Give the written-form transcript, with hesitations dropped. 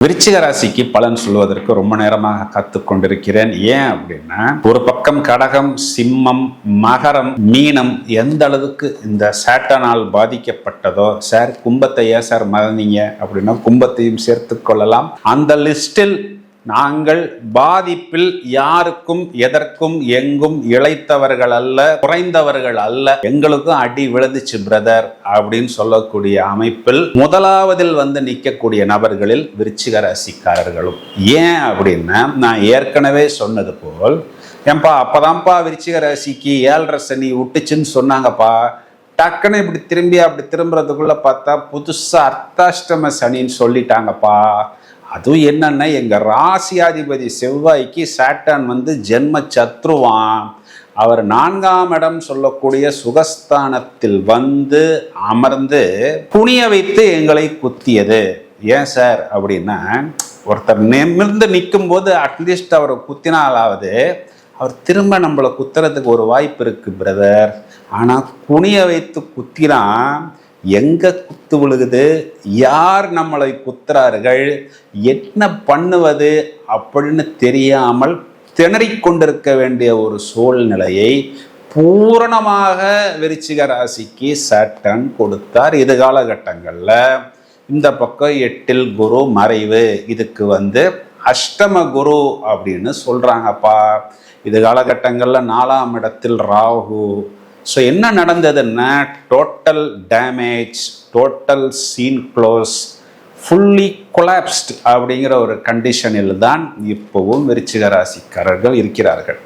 விருச்சிக ராசிக்கு பலன் சொல்வதற்கு ரொம்ப நேரமாக கற்றுக்கொண்டிருக்கிறேன். ஏன் அப்படின்னா, ஒரு பக்கம் கடகம், சிம்மம், மகரம், மீனம் எந்த அளவுக்கு இந்த சாட்டனால் பாதிக்கப்பட்டதோ, சார் கும்பத்தை ஏன் சார் மறந்தீங்க அப்படின்னா கும்பத்தையும் சேர்த்து கொள்ளலாம். அந்த லிஸ்டில் நாங்கள் பாதிப்பில் யாருக்கும் எதற்கும் எங்கும் இளைத்தவர்கள் அல்ல, குறைந்தவர்கள் அல்ல, எங்களுக்கும் அடி விழுந்துச்சு பிரதர் அப்படின்னு சொல்லக்கூடிய அமைப்பில் முதலாவதில் வந்து நிற்கக்கூடிய நபர்களில் விருச்சிக ராசிக்காரர்களும். ஏன் அப்படின்னா, நான் ஏற்கனவே சொன்னது போல், ஏன்பா அப்பதான்ப்பா விருச்சிக ராசிக்கு 7.5 சனி விட்டுச்சுன்னு சொன்னாங்கப்பா, டக்குன்னு அப்படி திரும்புறதுக்குள்ள பார்த்தா புதுசா அர்த்தாஷ்டம சனின்னு சொல்லிட்டாங்கப்பா. அதுவும் என்னன்னா, எங்க ராசியாதிபதி செவ்வாய்க்கு சாட்டான் வந்து ஜென்ம சத்ருவான். அவர் 4ஆம் இடம் சொல்லக்கூடிய சுகஸ்தானத்தில் வந்து அமர்ந்து புனிய வைத்து எங்களை குத்தியது. ஏன் சார் அப்படின்னா, ஒருத்தர் நிமிர்ந்து நிற்கும் போது அட்லீஸ்ட் அவரை குத்தினாலாவது அவர் திரும்ப நம்மளை குத்துறதுக்கு ஒரு வாய்ப்பு இருக்கு பிரதர். ஆனால் குனிய வைத்து குத்தினா எங்க குத்து விழுகுது, யார் நம்மளை குத்துறார்கள், என்ன பண்ணுவது அப்படின்னு தெரியாமல் திணறிக்கொண்டிருக்க வேண்டிய ஒரு சூழ்நிலையை பூரணமாக விருச்சிக ராசிக்கு சாட்டன் கொடுத்தார். இது காலகட்டங்களில் இந்த பக்கம் 8இல் குரு மறைவு, இதுக்கு வந்து அஷ்டம குரு அப்படின்னு சொல்றாங்கப்பா. இது காலகட்டங்களில் 4ஆம் இடத்தில் ராகு. ஸோ என்ன நடந்ததுன்னா, total damage, total scene close, fully collapsed அப்படிங்கிற ஒரு கண்டிஷனில் தான் இப்போவும் விருச்சிக ராசிக்காரர்கள் இருக்கிறார்கள்.